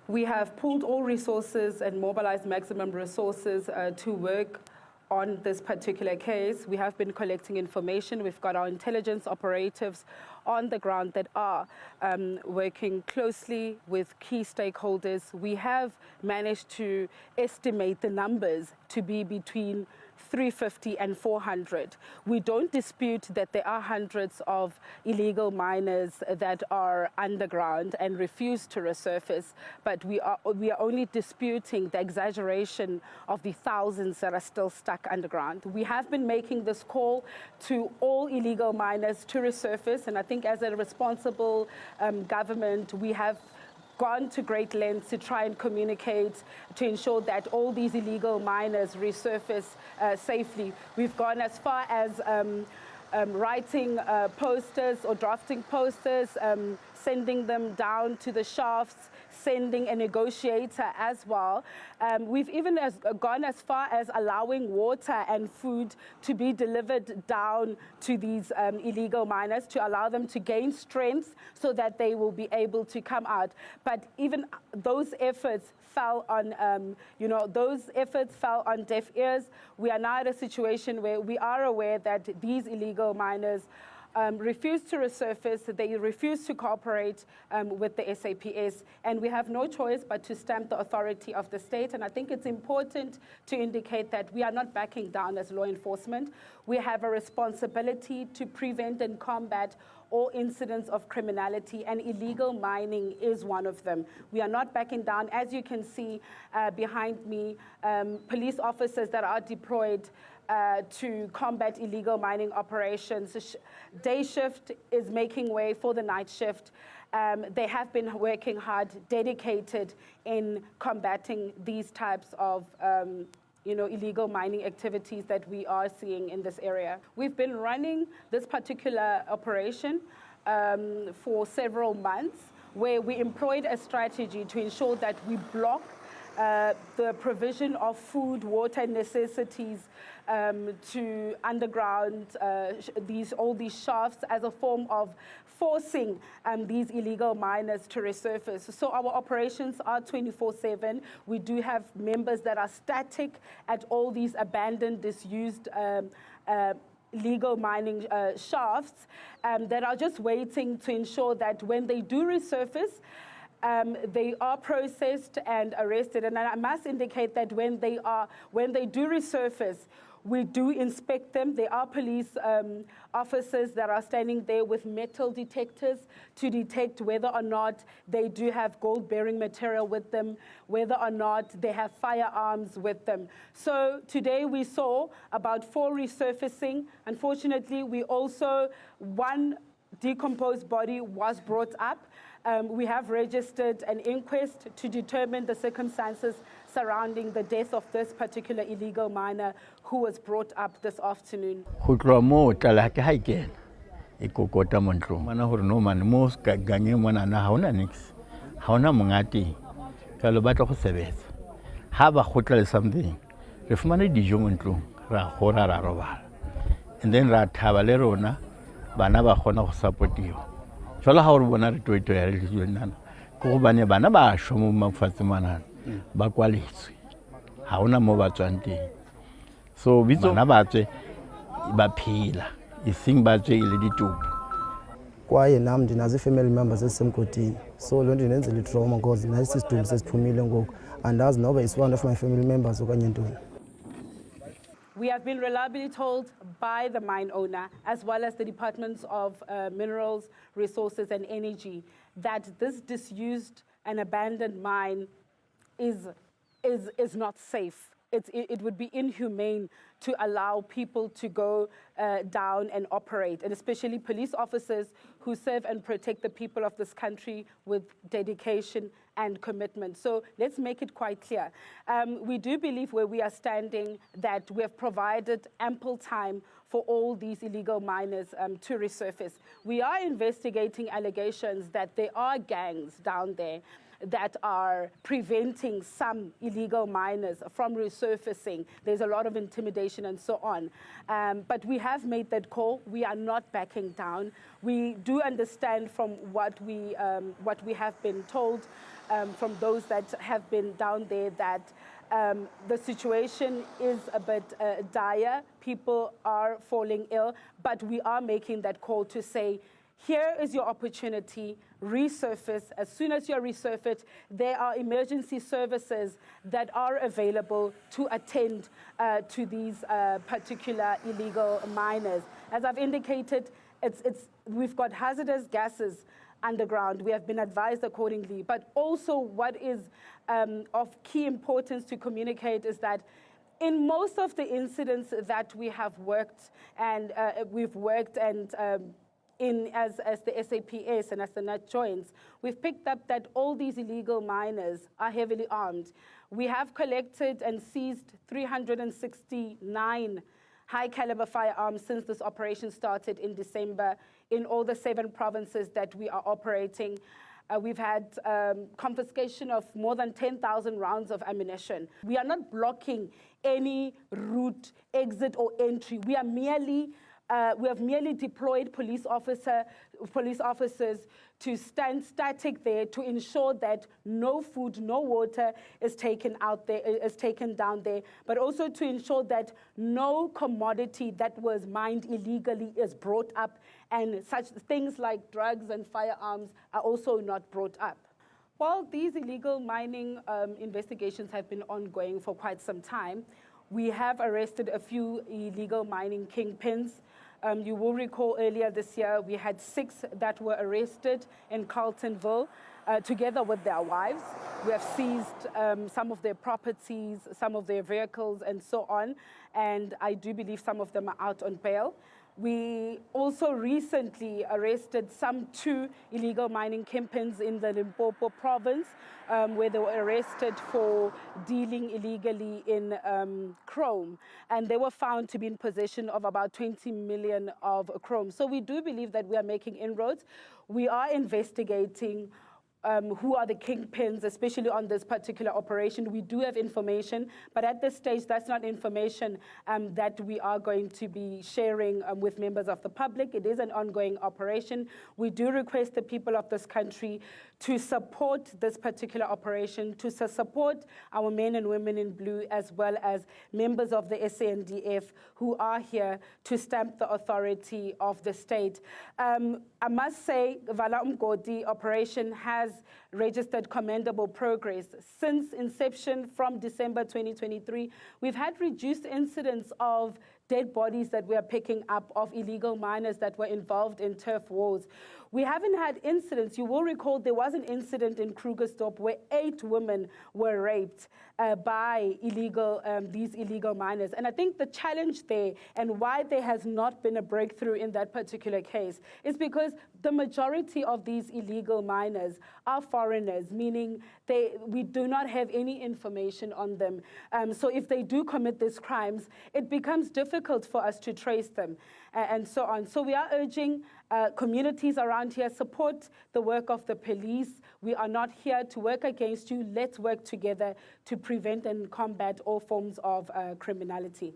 We have pooled all resources and mobilized maximum resources to work on this particular case. We have been collecting information. We've got our intelligence operatives on the ground that are working closely with key stakeholders. We have managed to estimate the numbers to be between 350 and 400. We don't dispute that there are hundreds of illegal miners that are underground and refuse to resurface, but we are only disputing the exaggeration of the thousands that are still stuck underground. We have been making this call to all illegal miners to resurface, and I think as a responsible government, we have gone to great lengths to try and communicate to ensure that all these illegal miners resurface safely. We've gone as far as writing posters or drafting posters, sending them down to the shafts, sending a negotiator as well. We've even gone as far as allowing water and food to be delivered down to these illegal miners to allow them to gain strength so that they will be able to come out. But even those efforts fell on, those efforts fell on deaf ears. We are now at a situation where we are aware that these illegal miners refuse to resurface, they refuse to cooperate with the SAPS, and we have no choice but to stamp the authority of the state. And I think it's important to indicate that we are not backing down as law enforcement. We have a responsibility to prevent and combat all incidents of criminality, and illegal mining is one of them. We are not backing down. As you can see behind me, police officers that are deployed to combat illegal mining operations. Day shift is making way for the night shift. They have been working hard, dedicated in combating these types of illegal mining activities that we are seeing in this area. We've been running this particular operation for several months, where we employed a strategy to ensure that we block the provision of food, water, and necessities to underground, all these shafts, as a form of forcing these illegal miners to resurface. So our operations are 24/7. We do have members that are static at all these abandoned, disused legal mining shafts that are just waiting to ensure that when they do resurface, they are processed and arrested. And I must indicate that when they do resurface, we do inspect them. There are police officers that are standing there with metal detectors to detect whether or not they do have gold-bearing material with them, whether or not they have firearms with them. So today we saw about 4 resurfacing. Unfortunately, one decomposed body was brought up. We have registered an inquest to determine the circumstances surrounding the death of this particular illegal miner who was brought up this afternoon. And then ra thaba rona bana ba khona go supportiwa jwale ha o re bona re toito ya re nana go bane bana ba shwa mo mafatsemanana ba kwaletswe ha ona mo ba tswang teng so bitso bana ba tswe ba phila ising ba tswe ile ditupu kwaye nam ndinazo family members ezisemgodini so loo nto indenzela itrauma because nasi sidumbu sesiphumile ngoku andazi noba is one of my family members okanye ntoni. We have been reliably told by the mine owner, as well as the Departments of Minerals, Resources and Energy, that this disused and abandoned mine is not safe. It would be inhumane to allow people to go down and operate, and especially police officers who serve and protect the people of this country with dedication and commitment. So let's make it quite clear. We do believe where we are standing that we have provided ample time for all these illegal miners to resurface. We are investigating allegations that there are gangs down there that are preventing some illegal miners from resurfacing. There's a lot of intimidation and so on. But we have made that call. We are not backing down. We do understand from what we have been told from those that have been down there that the situation is a bit dire. People are falling ill, but we are making that call to say, here is your opportunity, resurface. As soon as you're resurfaced, there are emergency services that are available to attend to these particular illegal miners. As I've indicated, we've got hazardous gases underground. We have been advised accordingly. But also what is of key importance to communicate is that in most of the incidents that we have worked and as the SAPS and as the NAT joins, we've picked up that all these illegal miners are heavily armed. We have collected and seized 369 high-caliber firearms since this operation started in December in all the 7 provinces that we are operating. We've had confiscation of more than 10,000 rounds of ammunition. We are not blocking any route, exit, or entry. We have merely deployed police officers to stand static there to ensure that no food, no water is taken down there, but also to ensure that no commodity that was mined illegally is brought up, and such things like drugs and firearms are also not brought up. While these illegal mining investigations have been ongoing for quite some time, we have arrested a few illegal mining kingpins. You will recall earlier this year, we had 6 that were arrested in Carltonville, together with their wives. We have seized some of their properties, some of their vehicles, and so on. And I do believe some of them are out on bail. We also recently arrested some 2 illegal mining kingpins in the Limpopo province, where they were arrested for dealing illegally in chrome. And they were found to be in possession of about 20 million of chrome. So we do believe that we are making inroads. We are investigating who are the kingpins, especially on this particular operation. We do have information, but at this stage, that's not information that we are going to be sharing with members of the public. It is an ongoing operation. We do request the people of this country to support this particular operation, to support our men and women in blue, as well as members of the SANDF who are here to stamp the authority of the state. I must say, Vala Umgodi operation has registered commendable progress. Since inception from December 2023, we've had reduced incidents of dead bodies that we are picking up of illegal miners that were involved in turf wars. We haven't had incidents. You will recall there was an incident in Krugersdorp where 8 women were raped by these illegal miners. And I think the challenge there and why there has not been a breakthrough in that particular case is because the majority of these illegal miners are foreigners, meaning we do not have any information on them. So if they do commit these crimes, it becomes difficult for us to trace them and so on. So we are urging communities around here, support the work of the police. We are not here to work against you. Let's work together to prevent and combat all forms of criminality.